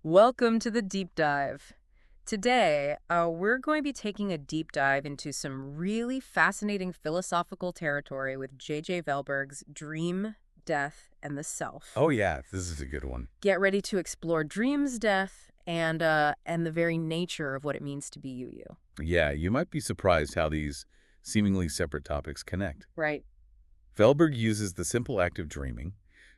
Welcome to the deep dive. Today, we're going to be taking a deep dive into some really fascinating philosophical territory with J.J. Valberg's Dream, Death, and the Self. Oh, yeah, this is a good one. Get ready to explore dreams, death, and the very nature of what it means to be you. Yeah, you might be surprised how these seemingly separate topics connect. Right. Valberg uses the simple act of dreaming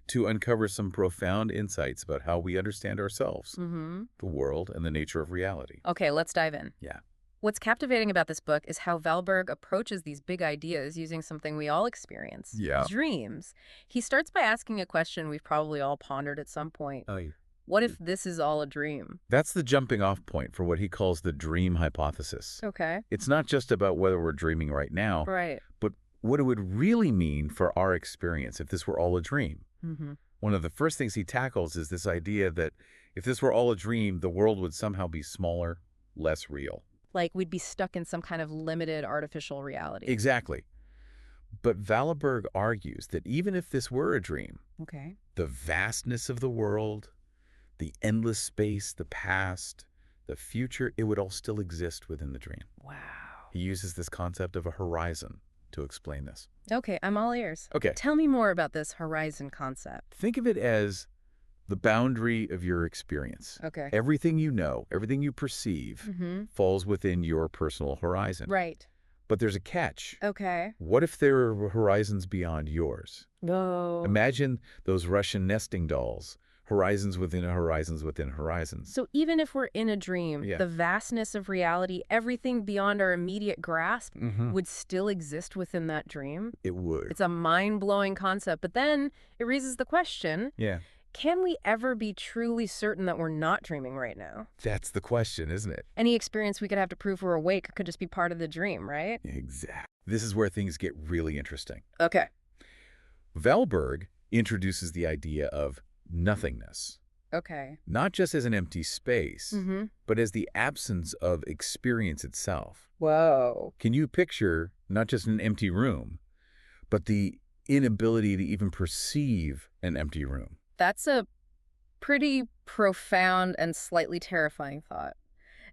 to uncover some profound insights about how we understand ourselves, Mm-hmm. the world, and the nature of reality. Okay, let's dive in. Yeah. What's captivating about this book is how Valberg approaches these big ideas using something we all experience, Yeah. dreams. He starts by asking a question we've probably all pondered at some point. Oh, yeah. What if this is all a dream? That's the jumping off point for what he calls the dream hypothesis. Okay. It's not just about whether we're dreaming right now, Right. but what it would really mean for our experience if this were all a dream. Mm-hmm. One of the first things he tackles is this idea that if this were all a dream, the world would somehow be smaller, less real. Like we'd be stuck in some kind of limited artificial reality. Exactly. But Valberg argues that even if this were a dream, Okay. the vastness of the world, the endless space, the past, the future, it would all still exist within the dream. Wow. He uses this concept of a horizon to explain this. Okay, I'm all ears. Okay, Tell me more about this horizon concept. think of it as the boundary of your experience. Okay. Everything you know, everything you perceive, Mm-hmm. falls within your personal horizon. Right. But there's a catch. Okay. What if there are horizons beyond yours? Oh. Imagine those Russian nesting dolls, horizons within horizons within horizons. So even if we're in a dream, Yeah. the vastness of reality, everything beyond our immediate grasp, Mm-hmm. would still exist within that dream? It would. It's a mind-blowing concept, but then it raises the question, Yeah, can we ever be truly certain that we're not dreaming right now? that's the question, isn't it? Any experience we could have to prove we're awake could just be part of the dream, right? Exactly. This is where things get really interesting. Okay. Valberg introduces the idea of nothingness, Okay. not just as an empty space, Mm-hmm. but as the absence of experience itself. Whoa. Can you picture not just an empty room, but the inability to even perceive an empty room? That's a pretty profound and slightly terrifying thought.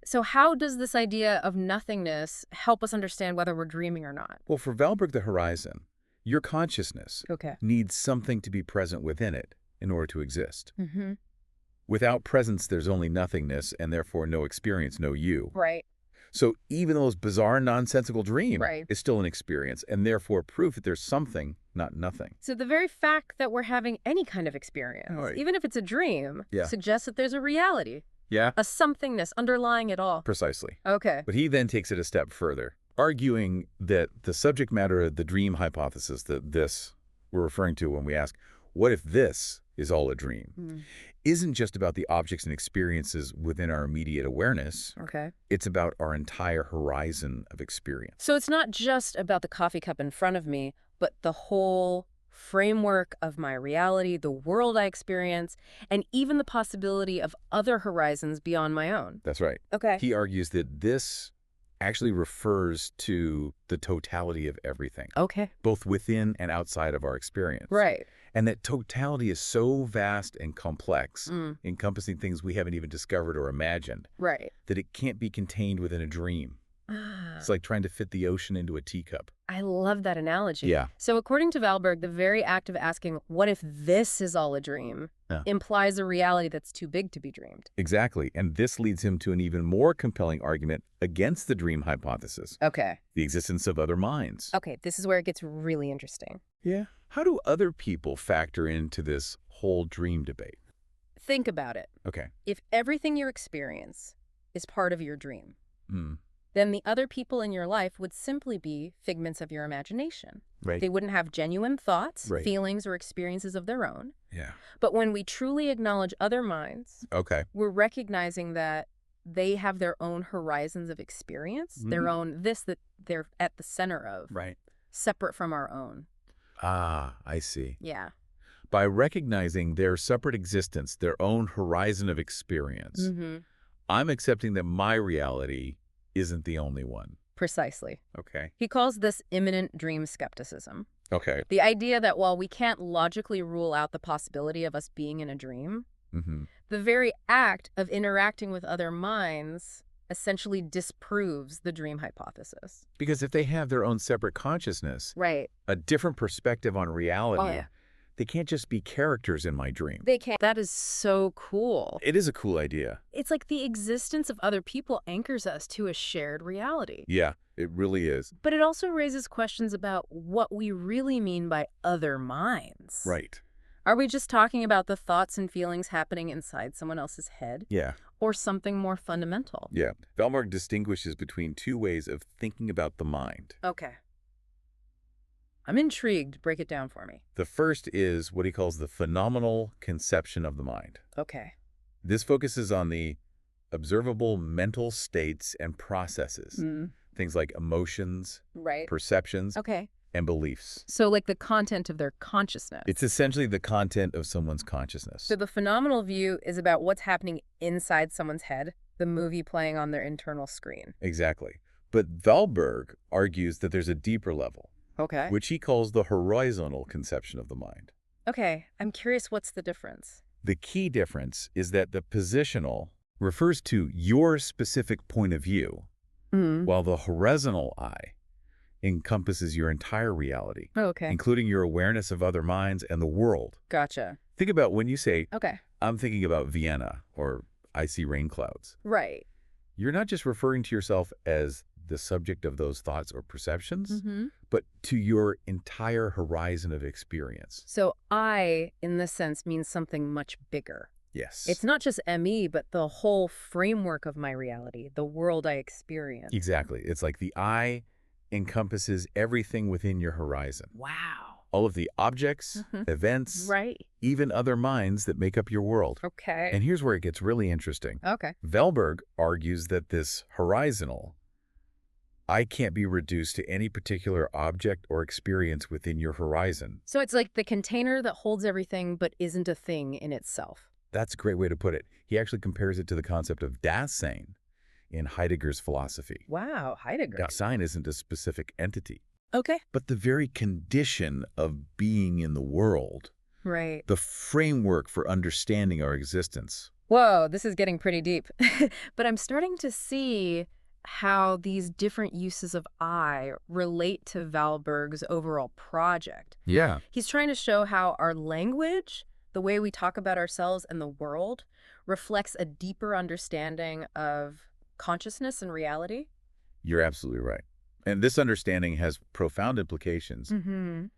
So how does this idea of nothingness help us understand whether we're dreaming or not? Well, for Valberg the horizon, your consciousness Okay. needs something to be present within it in order to exist. Mm-hmm. Without presence, there's only nothingness and therefore no experience, no you. Right. So even though this bizarre, nonsensical dream Right. is still an experience and therefore proof that there's something, not nothing. So the very fact that we're having any kind of experience, Right. even if it's a dream, Yeah. suggests that there's a reality, Yeah, a somethingness underlying it all. precisely. Okay. But he then takes it a step further, arguing that the subject matter of the dream hypothesis, that this we're referring to when we ask, what if this is all a dream, Mm. isn't just about the objects and experiences within our immediate awareness. Okay. It's about our entire horizon of experience. So it's not just about the coffee cup in front of me, but the whole framework of my reality, the world I experience, and even the possibility of other horizons beyond my own. That's right. Okay. He argues that this actually refers to the totality of everything, Okay. both within and outside of our experience. Right. And that totality is so vast and complex, Mm. encompassing things we haven't even discovered or imagined, Right. that it can't be contained within a dream. It's like trying to fit the ocean into a teacup. I love that analogy. Yeah. So according to Valberg, the very act of asking, what if this is all a dream, Yeah. implies a reality that's too big to be dreamed. Exactly. And this leads him to an even more compelling argument against the dream hypothesis, Okay. the existence of other minds. Okay, this is where it gets really interesting. Yeah. How do other people factor into this whole dream debate? Think about it. Okay. If everything you experience is part of your dream, Hmm. then the other people in your life would simply be figments of your imagination. Right. They wouldn't have genuine thoughts, Right. feelings, or experiences of their own. Yeah. But when we truly acknowledge other minds, Okay. we're recognizing that they have their own horizons of experience, their own that they're at the center of, Right. separate from our own. Ah, I see. Yeah. By recognizing their separate existence, their own horizon of experience, Mm-hmm. I'm accepting that my reality isn't the only one. Precisely. Okay. He calls this imminent dream skepticism. Okay. The idea that while we can't logically rule out the possibility of us being in a dream, Hmm. The very act of interacting with other minds essentially disproves the dream hypothesis. Because if they have their own separate consciousness, Right. a different perspective on Oh, reality, yeah. they can't just be characters in my dream. They can't. That is so cool. It is a cool idea. It's like the existence of other people anchors us to a shared reality. Yeah, it really is. But it also raises questions about what we really mean by other minds. Right. Are we just talking about the thoughts and feelings happening inside someone else's head? Yeah. Or something more fundamental? Yeah. Valberg distinguishes between two ways of thinking about the mind. Okay. I'm intrigued. Break it down for me. The first is what he calls the phenomenal conception of the mind. Okay. This focuses on the observable mental states and processes, things like emotions, Right. perceptions, Okay. and beliefs. So like the content of their consciousness. It's essentially the content of someone's consciousness. So the phenomenal view is about what's happening inside someone's head, the movie playing on their internal screen. Exactly. But Valberg argues that there's a deeper level, Okay. which he calls the horizontal conception of the mind. Okay. I'm curious, what's the difference? The key difference is that the positional refers to your specific point of view, while the horizontal eye encompasses your entire reality, Okay. including your awareness of other minds and the world. Gotcha. Think about when you say, Okay. I'm thinking about Vienna, or I see rain clouds. Right. You're not just referring to yourself as the subject of those thoughts or perceptions, but to your entire horizon of experience. So I, in this sense, means something much bigger. Yes. It's not just ME, but the whole framework of my reality, the world I experience. Exactly. It's like the I encompasses everything within your horizon. Wow. All of the objects, events, Right. even other minds that make up your world. Okay. And here's where it gets really interesting. Okay. Valberg argues that this horizontal I can't be reduced to any particular object or experience within your horizon. So it's like the container that holds everything but isn't a thing in itself. That's a great way to put it. He actually compares it to the concept of Dasein in Heidegger's philosophy. Wow, Heidegger. Dasein isn't a specific entity, Okay. but the very condition of being in the world, Right. the framework for understanding our existence. Whoa, this is getting pretty deep. But I'm starting to see how these different uses of I relate to Valberg's overall project. Yeah. He's trying to show how our language, the way we talk about ourselves and the world, reflects a deeper understanding of consciousness and reality. You're absolutely right. And this understanding has profound implications,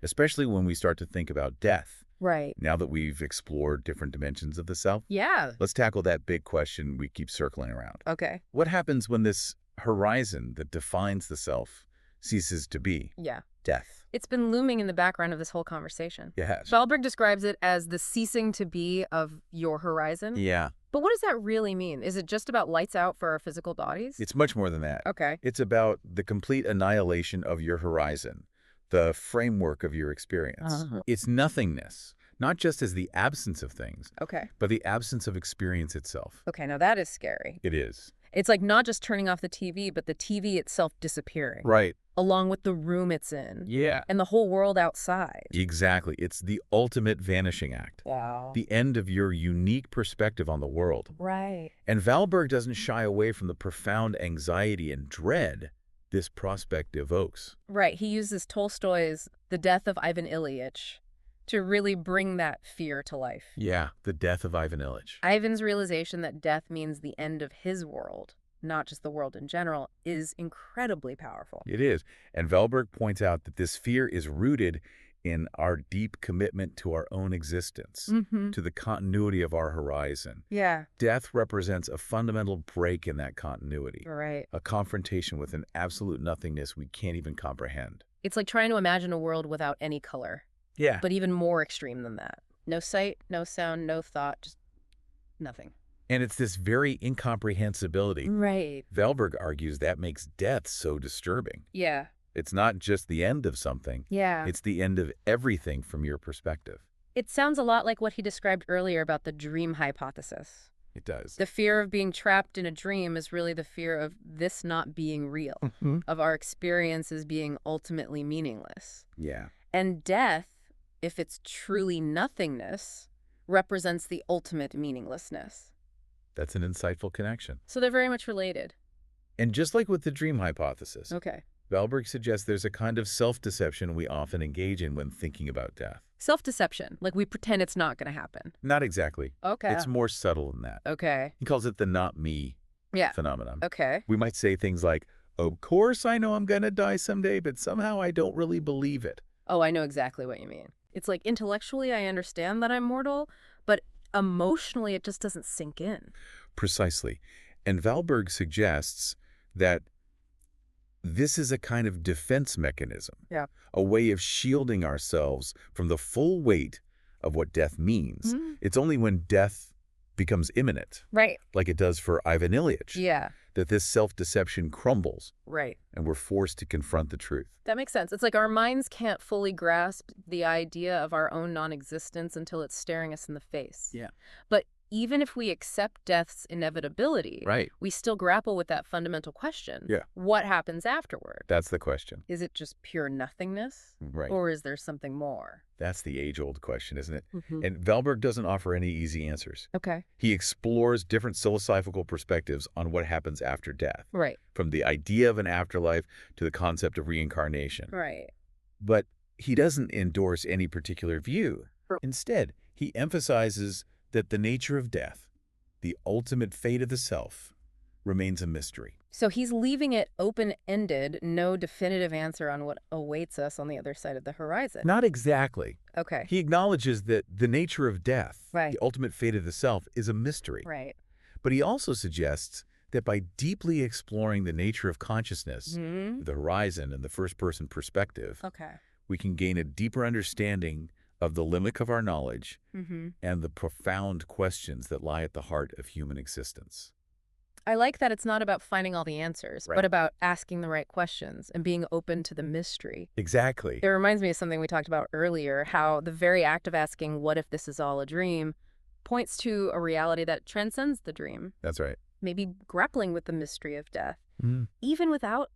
especially when we start to think about death. Right. Now that we've explored different dimensions of the self, Yeah. let's tackle that big question we keep circling around. Okay. What happens when this horizon that defines the self ceases to be? Yeah. Death. It's been looming in the background of this whole conversation. Yes. Valberg describes it as the ceasing to be of your horizon. Yeah. But what does that really mean? Is it just about lights out for our physical bodies? It's much more than that. Okay. It's about the complete annihilation of your horizon, the framework of your experience. It's nothingness, not just as the absence of things, Okay. but the absence of experience itself. Okay, now that is scary. It is. It's like not just turning off the TV, but the TV itself disappearing. Right. Along with the room it's in. Yeah. And the whole world outside. Exactly. It's the ultimate vanishing act. Wow. The end of your unique perspective on the world. Right. And Valberg doesn't shy away from the profound anxiety and dread this prospect evokes. Right. He uses Tolstoy's The Death of Ivan Ilyich to really bring that fear to life. Yeah, the death of Ivan Ilyich. Ivan's realization that death means the end of his world, not just the world in general, is incredibly powerful. It is. And Valberg points out that this fear is rooted in our deep commitment to our own existence, to the continuity of our horizon. Yeah. Death represents a fundamental break in that continuity, Right. a confrontation with an absolute nothingness we can't even comprehend. It's like trying to imagine a world without any color, Yeah. but even more extreme than that. No sight, no sound, no thought, just nothing. And it's this very incomprehensibility. Right. Valberg argues that makes death so disturbing. Yeah. It's not just the end of something. Yeah. It's the end of everything from your perspective. It sounds a lot like what he described earlier about the dream hypothesis. It does. The fear of being trapped in a dream is really the fear of this not being real, of our experiences being ultimately meaningless. Yeah. And death, if it's truly nothingness, represents the ultimate meaninglessness. That's an insightful connection. So they're very much related. And just like with the dream hypothesis, Okay. Valberg suggests there's a kind of self-deception we often engage in when thinking about death. Self-deception, like we pretend it's not going to happen. Not exactly. Okay. It's more subtle than that. Okay. He calls it the not me Yeah. phenomenon. Okay. We might say things like, of course I know I'm going to die someday, but somehow I don't really believe it. Oh, I know exactly what you mean. It's like intellectually I understand that I'm mortal, but emotionally it just doesn't sink in. Precisely. And Valberg suggests that this is a kind of defense mechanism, Yeah. a way of shielding ourselves from the full weight of what death means. Mm. It's only when death becomes imminent, Right. like it does for Ivan Ilyich, Yeah. that this self-deception crumbles Right. and we're forced to confront the truth. That makes sense. It's like our minds can't fully grasp the idea of our own non-existence until it's staring us in the face. Yeah. But even if we accept death's inevitability, Right. we still grapple with that fundamental question. Yeah. What happens afterward? That's the question. Is it just pure nothingness? Right. Or is there something more? That's the age-old question, isn't it? Mm-hmm. And Valberg doesn't offer any easy answers. Okay. He explores different philosophical perspectives on what happens after death, Right. from the idea of an afterlife to the concept of reincarnation. Right. But he doesn't endorse any particular view. Sure. Instead, he emphasizes that the nature of death, the ultimate fate of the self, remains a mystery. So he's leaving it open-ended, no definitive answer on what awaits us on the other side of the horizon. Not exactly. Okay. He acknowledges that the nature of death, Right. the ultimate fate of the self, is a mystery. Right. But he also suggests that by deeply exploring the nature of consciousness, Mm-hmm. the horizon and the first-person perspective, Okay. we can gain a deeper understanding of the limit of our knowledge Mm-hmm. and the profound questions that lie at the heart of human existence. I like that it's not about finding all the answers, Right. but about asking the right questions and being open to the mystery. Exactly. It reminds me of something we talked about earlier, how the very act of asking, what if this is all a dream, points to a reality that transcends the dream, That's right. maybe grappling with the mystery of death, even without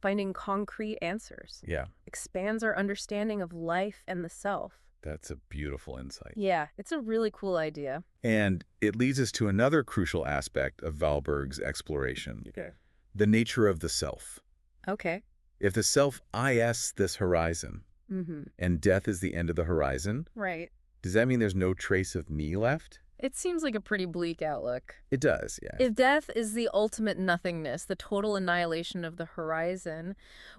finding concrete answers. Yeah, Expands our understanding of life and the self. that's a beautiful insight. Yeah, it's a really cool idea. And it leads us to another crucial aspect of Valberg's exploration, Okay. the nature of the self. Okay. If the self is this horizon, Mm-hmm. and death is the end of the horizon, Right. does that mean there's no trace of me left? It seems like a pretty bleak outlook. It does, yeah. If death is the ultimate nothingness, the total annihilation of the horizon,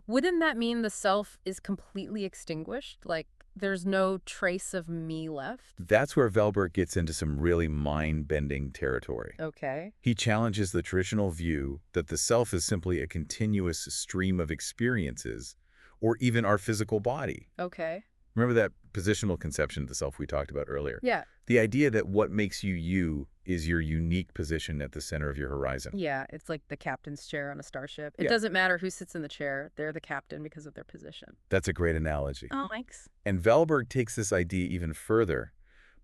wouldn't that mean the self is completely extinguished? Like, there's no trace of me left? That's where Valberg gets into some really mind-bending territory. Okay. He challenges the traditional view that the self is simply a continuous stream of experiences, or even our physical body. Okay. Remember that positional conception of the self we talked about earlier? Yeah. The idea that what makes you you is your unique position at the center of your horizon. Yeah, it's like the captain's chair on a starship. It Yeah. doesn't matter who sits in the chair. They're the captain because of their position. That's a great analogy. Oh, thanks. And Valberg takes this idea even further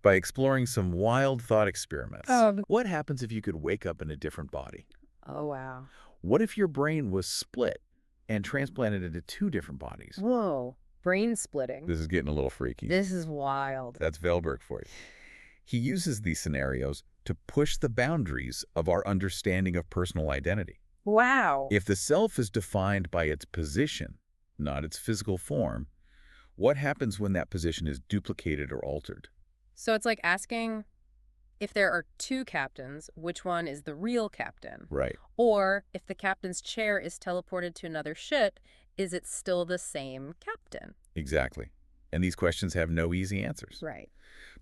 by exploring some wild thought experiments. Oh. What happens if you could wake up in a different body? Oh, wow. What if your brain was split and transplanted into two different bodies? Whoa. Brain splitting. This is getting a little freaky. This is wild. That's Valberg for you. He uses these scenarios to push the boundaries of our understanding of personal identity. Wow. If the self is defined by its position, not its physical form, what happens when that position is duplicated or altered? So it's like asking if there are two captains, which one is the real captain? Right. Or if the captain's chair is teleported to another ship, is it still the same captain? Exactly. And these questions have no easy answers. Right.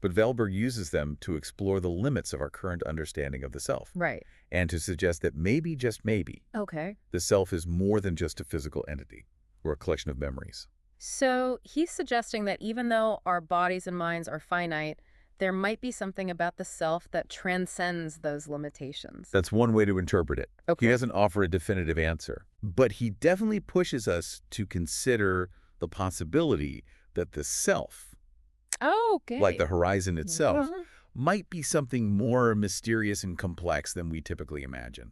But Valberg uses them to explore the limits of our current understanding of the self, Right. and to suggest that maybe, just maybe, Okay. the self is more than just a physical entity or a collection of memories. So he's suggesting that even though our bodies and minds are finite, there might be something about the self that transcends those limitations. That's one way to interpret it. Okay. He doesn't offer a definitive answer, but he definitely pushes us to consider the possibility that the self, Okay. like the horizon itself, Mhm. might be something more mysterious and complex than we typically imagine.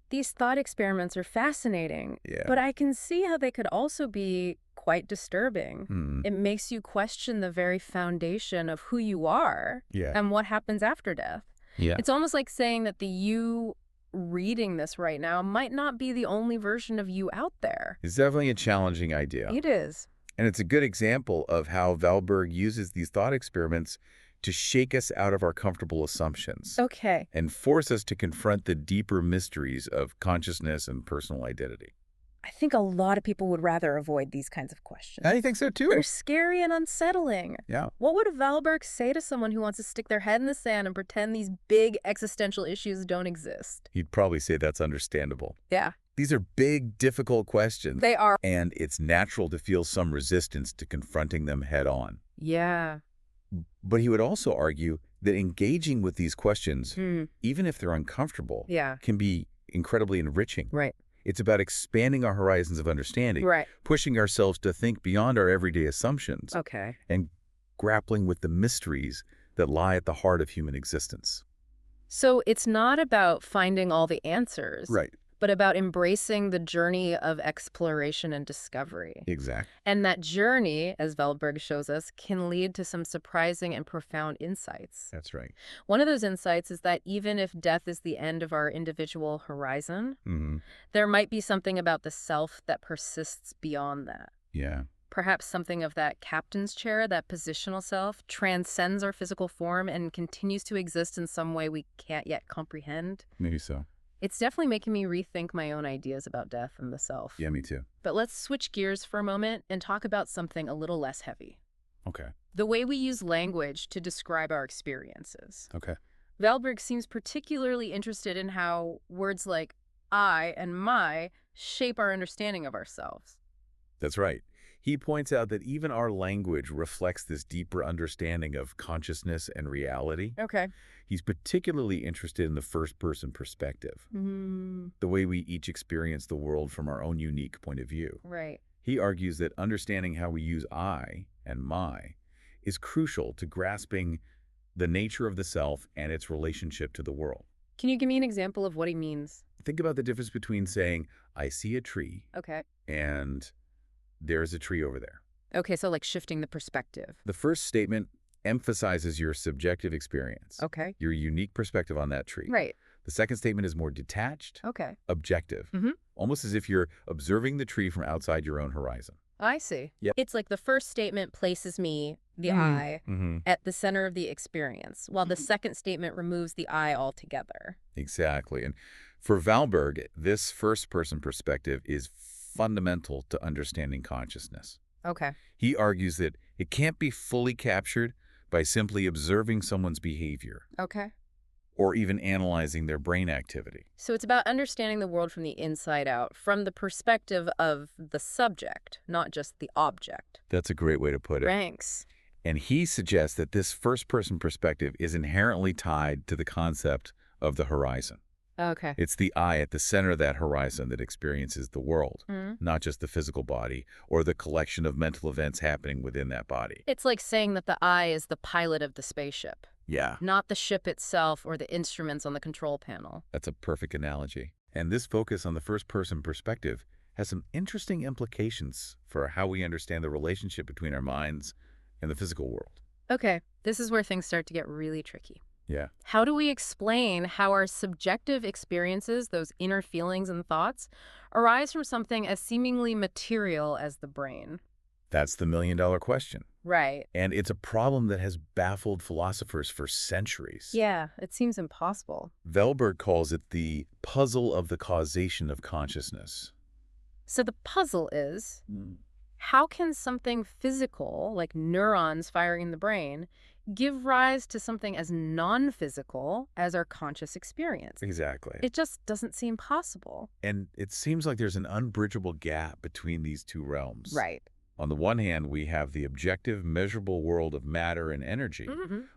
These thought experiments are fascinating, Yeah. but I can see how they could also be quite disturbing. Hmm. It makes you question the very foundation of who you are Yeah. and what happens after death. Yeah. It's almost like saying that the you reading this right now might not be the only version of you out there. It's definitely a challenging idea. It is. And it's a good example of how Valberg uses these thought experiments to shake us out of our comfortable assumptions Okay. and force us to confront the deeper mysteries of consciousness and personal identity. I think a lot of people would rather avoid these kinds of questions. I think so too. They're scary and unsettling. Yeah. What would Valberg say to someone who wants to stick their head in the sand and pretend these big existential issues don't exist? He'd probably say that's understandable. Yeah, These are big, difficult questions, they are. and it's natural to feel some resistance to confronting them head on. Yeah. But he would also argue that engaging with these questions, Hmm. even if they're uncomfortable, Yeah. can be incredibly enriching. Right. It's about expanding our horizons of understanding, Right. pushing ourselves to think beyond our everyday assumptions, Okay. and grappling with the mysteries that lie at the heart of human existence. So it's not about finding all the answers, Right. but about embracing the journey of exploration and discovery. Exactly. And that journey, as Valberg shows us, can lead to some surprising and profound insights. That's right. One of those insights is that even if death is the end of our individual horizon, Mm-hmm. there might be something about the self that persists beyond that. Yeah. Perhaps something of that captain's chair, that positional self, transcends our physical form and continues to exist in some way we can't yet comprehend. Maybe so. It's definitely making me rethink my own ideas about death and the self. Yeah, me too. But let's switch gears for a moment and talk about something a little less heavy. Okay. The way we use language to describe our experiences. Okay. Valberg seems particularly interested in how words like I and my shape our understanding of ourselves. That's right. He points out that even our language reflects this deeper understanding of consciousness and reality. Okay. He's particularly interested in the first-person perspective, the way we each experience the world from our own unique point of view. Right. He argues that understanding how we use I and my is crucial to grasping the nature of the self and its relationship to the world. Can you give me an example of what he means? Think about the difference between saying, I see a tree, Okay. and there's a tree over there. Okay, so like shifting the perspective. The first statement emphasizes your subjective experience, Okay. your unique perspective on that tree. Right. The second statement is more detached, Okay. objective, almost as if you're observing the tree from outside your own horizon. I see. Yep. It's like the first statement places me, the I, at the center of the experience, while the second statement removes the I altogether. Exactly. And for Valberg, this first-person perspective is fundamental to understanding consciousness. Okay. He argues that it can't be fully captured by simply observing someone's behavior Okay. or even analyzing their brain activity. So it's about understanding the world from the inside out, from the perspective of the subject, not just the object. That's a great way to put it. Thanks. And he suggests that this first-person perspective is inherently tied to the concept of the horizon. Okay. It's the I at the center of that horizon that experiences the world, not just the physical body or the collection of mental events happening within that body. It's like saying that the I is the pilot of the spaceship, Yeah, not the ship itself or the instruments on the control panel. that's a perfect analogy. And this focus on the first-person perspective has some interesting implications for how we understand the relationship between our minds and the physical world. Okay, this is where things start to get really tricky. Yeah. How do we explain how our subjective experiences, those inner feelings and thoughts, arise from something as seemingly material as the brain? That's the million-dollar question. Right. And it's a problem that has baffled philosophers for centuries. Yeah, it seems impossible. Valberg calls it the puzzle of the causation of consciousness. So the puzzle is, how can something physical, like neurons firing in the brain, give rise to something as non-physical as our conscious experience? Exactly. It just doesn't seem possible. And it seems like there's an unbridgeable gap between these two realms. Right. On the one hand, we have the objective, measurable world of matter and energy.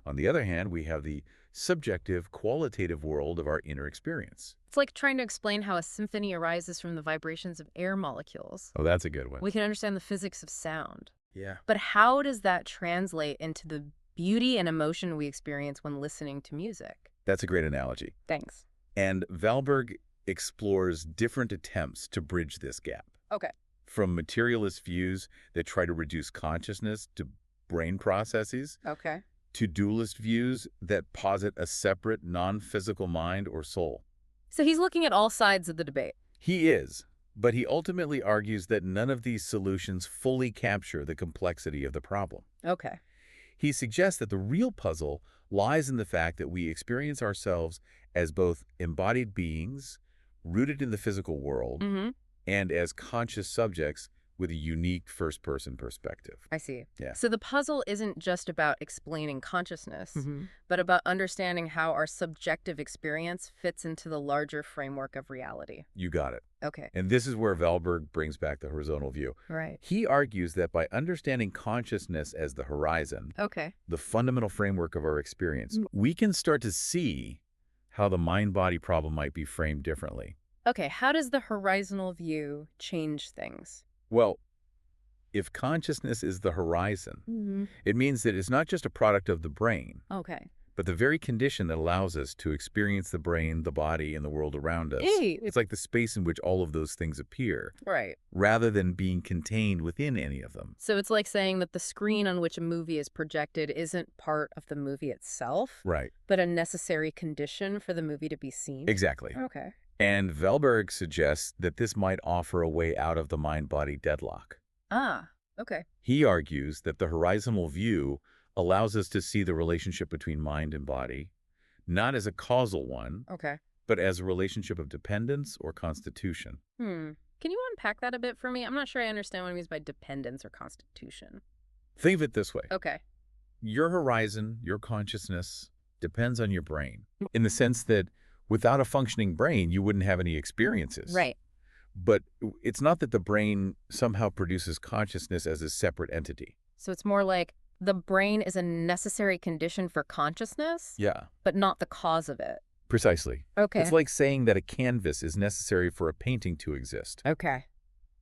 On the other hand, we have the subjective, qualitative world of our inner experience. It's like trying to explain how a symphony arises from the vibrations of air molecules. Oh, that's a good one. We can understand the physics of sound. Yeah. But how does that translate into the beauty and emotion we experience when listening to music? That's a great analogy. Thanks. And Valberg explores different attempts to bridge this gap. Okay. from materialist views that try to reduce consciousness to brain processes, Okay. to dualist views that posit a separate, non-physical mind or soul. So he's looking at all sides of the debate. He is, but he ultimately argues that none of these solutions fully capture the complexity of the problem. Okay. He suggests that the real puzzle lies in the fact that we experience ourselves as both embodied beings, rooted in the physical world, Mm-hmm. and as conscious subjects with a unique first-person perspective. I see. Yeah. So the puzzle isn't just about explaining consciousness, Mm-hmm. but about understanding how our subjective experience fits into the larger framework of reality. You got it. Okay. And this is where Valberg brings back the horizontal view. Right. He argues that by understanding consciousness as the horizon, Okay. the fundamental framework of our experience, we can start to see how the mind-body problem might be framed differently. Okay, how does the horizontal view change things? Well, if consciousness is the horizon, Mm-hmm. it means that it's not just a product of the brain, Okay. but the very condition that allows us to experience the brain, the body, and the world around us. Hey. It's like the space in which all of those things appear, Right. rather than being contained within any of them. So it's like saying that the screen on which a movie is projected isn't part of the movie itself, Right. but a necessary condition for the movie to be seen. Exactly. Okay. And Valberg suggests that this might offer a way out of the mind-body deadlock. Ah, okay. He argues that the horizontal view allows us to see the relationship between mind and body, not as a causal one, Okay. but as a relationship of dependence or constitution. Can you unpack that a bit for me? I'm not sure I understand what it means by dependence or constitution. Think of it this way. Okay. Your horizon, your consciousness, depends on your brain, in the sense that without a functioning brain, you wouldn't have any experiences. Right. But it's not that the brain somehow produces consciousness as a separate entity. So it's more like the brain is a necessary condition for consciousness, Yeah, but not the cause of it. precisely. Okay. It's like saying that a canvas is necessary for a painting to exist. Okay.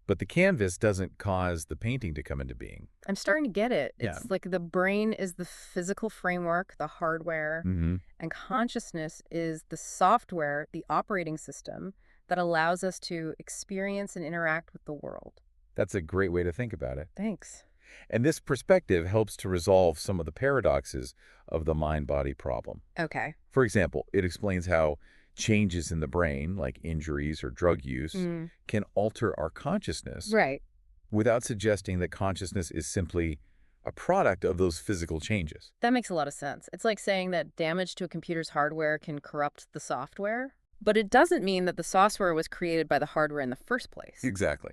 But the canvas doesn't cause the painting to come into being. I'm starting to get it. Yeah. It's like the brain is the physical framework, the hardware, Mm-hmm. and consciousness is the software, the operating system that allows us to experience and interact with the world. That's a great way to think about it. Thanks. And this perspective helps to resolve some of the paradoxes of the mind-body problem. Okay. For example, it explains how changes in the brain, like injuries or drug use, can alter our consciousness Right. without suggesting that consciousness is simply a product of those physical changes. That makes a lot of sense. It's like saying that damage to a computer's hardware can corrupt the software, but it doesn't mean that the software was created by the hardware in the first place. Exactly.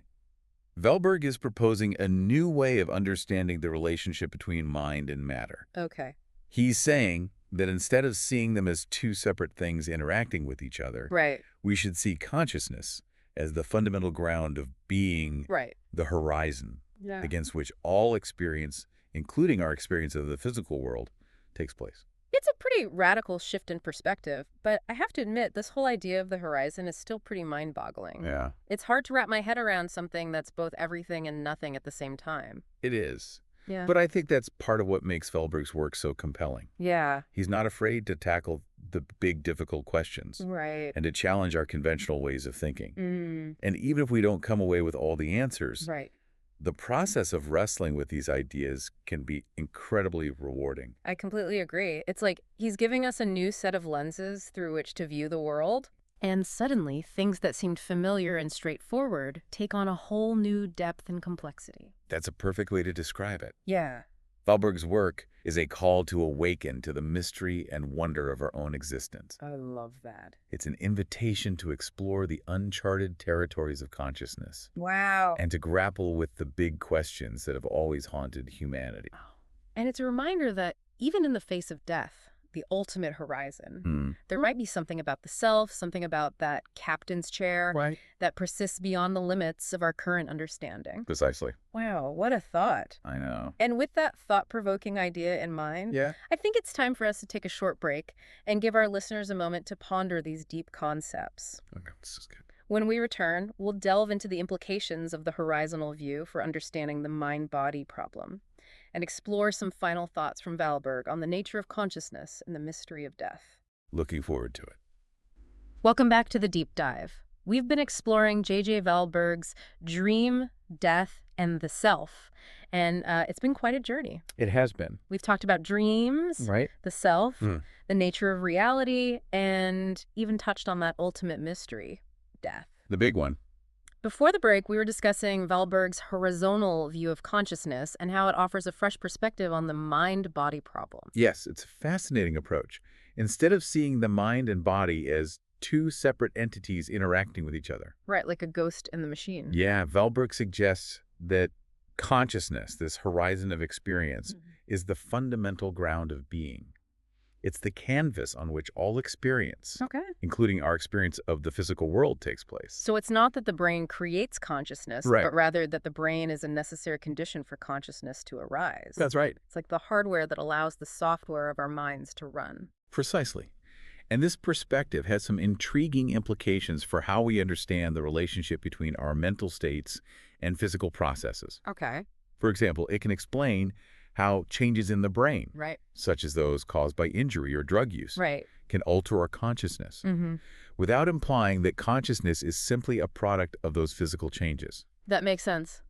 Valberg is proposing a new way of understanding the relationship between mind and matter. Okay. He's saying that instead of seeing them as two separate things interacting with each other, Right. we should see consciousness as the fundamental ground of being, Right. the horizon, Yeah. against which all experience, including our experience of the physical world, takes place. It's a pretty radical shift in perspective, but I have to admit, this whole idea of the horizon is still pretty mind-boggling. Yeah, It's hard to wrap my head around something that's both everything and nothing at the same time. it is. Yeah. But I think that's part of what makes Valberg's work so compelling. Yeah. He's not afraid to tackle the big, difficult questions Right. and to challenge our conventional ways of thinking. Mm. And even if we don't come away with all the answers, Right. the process of wrestling with these ideas can be incredibly rewarding. I completely agree. It's like he's giving us a new set of lenses through which to view the world. And suddenly, things that seemed familiar and straightforward take on a whole new depth and complexity. That's a perfect way to describe it. Yeah. Valberg's work is a call to awaken to the mystery and wonder of our own existence. I love that. It's an invitation to explore the uncharted territories of consciousness Wow. and to grapple with the big questions that have always haunted humanity. And it's a reminder that even in the face of death, the ultimate horizon, there might be something about the self, something about that captain's chair Right. that persists beyond the limits of our current understanding. Precisely. Wow, what a thought. I know. And with that thought-provoking idea in mind, Yeah. I think it's time for us to take a short break and give our listeners a moment to ponder these deep concepts. Okay, this is good. When we return, we'll delve into the implications of the horizontal view for understanding the mind-body problem and explore some final thoughts from Valberg on the nature of consciousness and the mystery of death. Looking forward to it. Welcome back to the Deep Dive. We've been exploring J.J. Valberg's Dream, death, and the self. And it's been quite a journey. It has been. We've talked about dreams, Right? the self, Hmm. the nature of reality, and even touched on that ultimate mystery, death. The big one. Before the break, we were discussing Valberg's horizontal view of consciousness and how it offers a fresh perspective on the mind-body problem. Yes, it's a fascinating approach. Instead of seeing the mind and body as two separate entities interacting with each other. Right, like a ghost in the machine. Yeah, Valberg suggests that consciousness, this horizon of experience, is the fundamental ground of being. It's the canvas on which all experience, Okay. including our experience of the physical world, takes place. So it's not that the brain creates consciousness, Right. but rather that the brain is a necessary condition for consciousness to arise. That's right. It's like the hardware that allows the software of our minds to run. Precisely. And this perspective has some intriguing implications for how we understand the relationship between our mental states and physical processes. Okay. For example, it can explain how changes in the brain, Right. such as those caused by injury or drug use, Right. can alter our consciousness, without implying that consciousness is simply a product of those physical changes. That makes sense.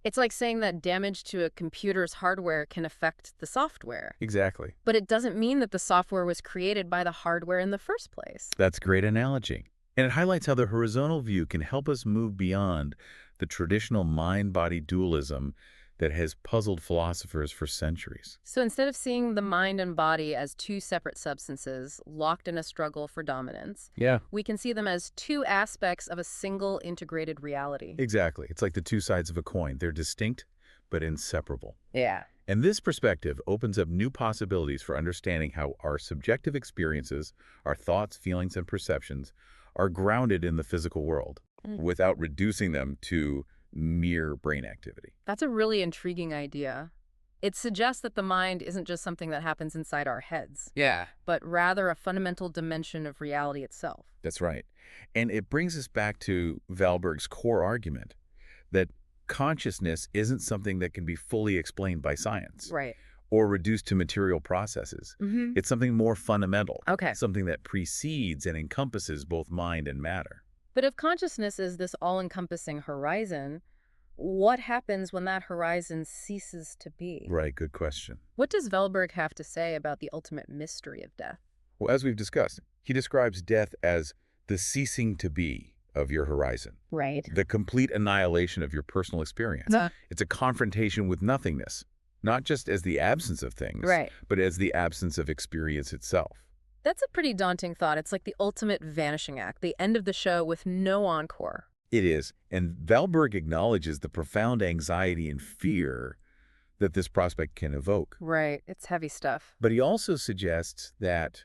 It's like saying that damage to a computer's hardware can affect the software. Exactly. But it doesn't mean that the software was created by the hardware in the first place. That's a great analogy. And it highlights how the horizontal view can help us move beyond the traditional mind-body dualism that has puzzled philosophers for centuries. So instead of seeing the mind and body as two separate substances locked in a struggle for dominance, Yeah. we can see them as two aspects of a single integrated reality. Exactly. It's like the two sides of a coin. They're distinct, but inseparable. Yeah. And this perspective opens up new possibilities for understanding how our subjective experiences, our thoughts, feelings, and perceptions are grounded in the physical world without reducing them to mere brain activity. That's a really intriguing idea. It suggests that the mind isn't just something that happens inside our heads, Yeah. but rather a fundamental dimension of reality itself. That's right. And it brings us back to Valberg's core argument that consciousness isn't something that can be fully explained by science Right. or reduced to material processes. It's something more fundamental, Okay. something that precedes and encompasses both mind and matter. But if consciousness is this all-encompassing horizon, what happens when that horizon ceases to be? Right, good question. What does Valberg have to say about the ultimate mystery of death? Well, as we've discussed, he describes death as the ceasing to be of your horizon, Right. the complete annihilation of your personal experience. It's a confrontation with nothingness, not just as the absence of things, Right. but as the absence of experience itself. That's a pretty daunting thought. It's like the ultimate vanishing act, the end of the show with no encore. It is, and Valberg acknowledges the profound anxiety and fear that this prospect can evoke. Right. It's heavy stuff. But he also suggests that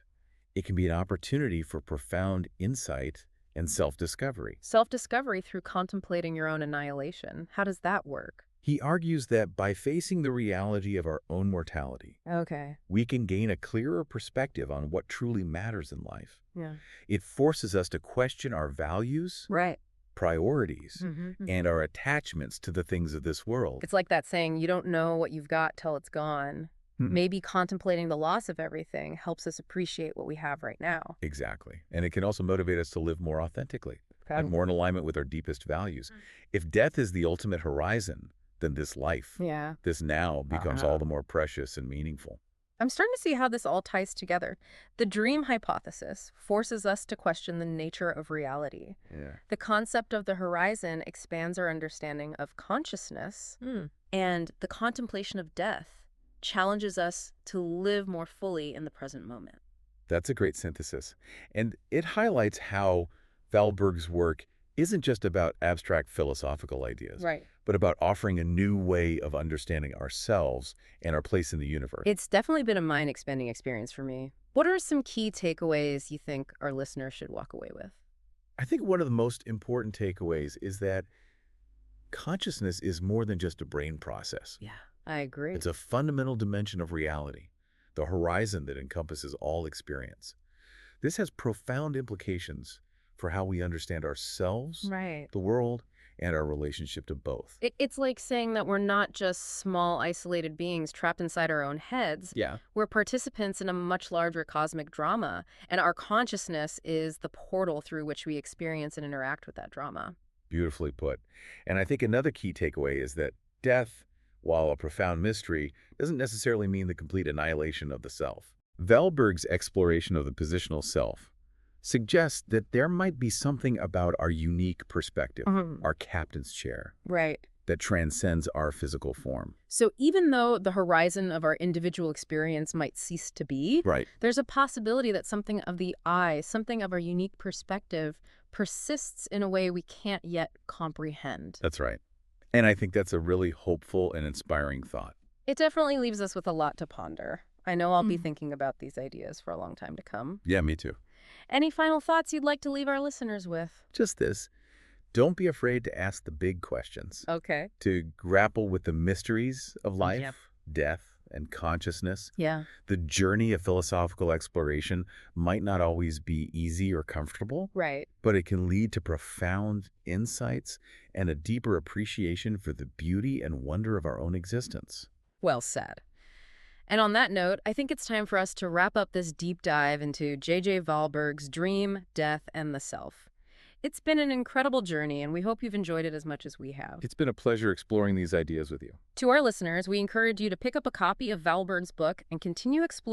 it can be an opportunity for profound insight and self-discovery. Self-discovery through contemplating your own annihilation. How does that work? He argues that by facing the reality of our own mortality, Okay. we can gain a clearer perspective on what truly matters in life. Yeah. It forces us to question our values, Right. priorities, and our attachments to the things of this world. It's like that saying, you don't know what you've got till it's gone. Maybe contemplating the loss of everything helps us appreciate what we have right now. Exactly. And it can also motivate us to live more authentically and more in alignment with our deepest values. If death is the ultimate horizon, then this life, Yeah. this now, becomes all the more precious and meaningful. I'm starting to see how this all ties together. The dream hypothesis forces us to question the nature of reality. Yeah. The concept of the horizon expands our understanding of consciousness, and the contemplation of death challenges us to live more fully in the present moment. That's a great synthesis. And it highlights how Valberg's work isn't just about abstract philosophical ideas, Right. but about offering a new way of understanding ourselves and our place in the universe. It's definitely been a mind-expanding experience for me. What are some key takeaways you think our listeners should walk away with? I think one of the most important takeaways is that consciousness is more than just a brain process. Yeah, I agree. It's a fundamental dimension of reality, the horizon that encompasses all experience. This has profound implications for how we understand ourselves, Right. the world, and our relationship to both. It's like saying that we're not just small, isolated beings trapped inside our own heads. Yeah. We're participants in a much larger cosmic drama, and our consciousness is the portal through which we experience and interact with that drama. Beautifully put. And I think another key takeaway is that death, while a profound mystery, doesn't necessarily mean the complete annihilation of the self. Valberg's exploration of the positional self suggests that there might be something about our unique perspective, Mhm. our captain's chair, Right. that transcends our physical form. So even though the horizon of our individual experience might cease to be, Right. there's a possibility that something of the I, something of our unique perspective, persists in a way we can't yet comprehend. That's right. And I think that's a really hopeful and inspiring thought. It definitely leaves us with a lot to ponder. I know I'll be Mm. thinking about these ideas for a long time to come. Yeah, me too. Any final thoughts you'd like to leave our listeners with? Just this. Don't be afraid to ask the big questions, Okay. to grapple with the mysteries of life, Yep. death, and consciousness. Yeah. The journey of philosophical exploration might not always be easy or comfortable, Right. but it can lead to profound insights and a deeper appreciation for the beauty and wonder of our own existence. Well said. And on that note, I think it's time for us to wrap up this deep dive into J.J. Valberg's Dream, Death, and the Self. It's been an incredible journey, and we hope you've enjoyed it as much as we have. It's been a pleasure exploring these ideas with you. To our listeners, we encourage you to pick up a copy of Valberg's book and continue exploring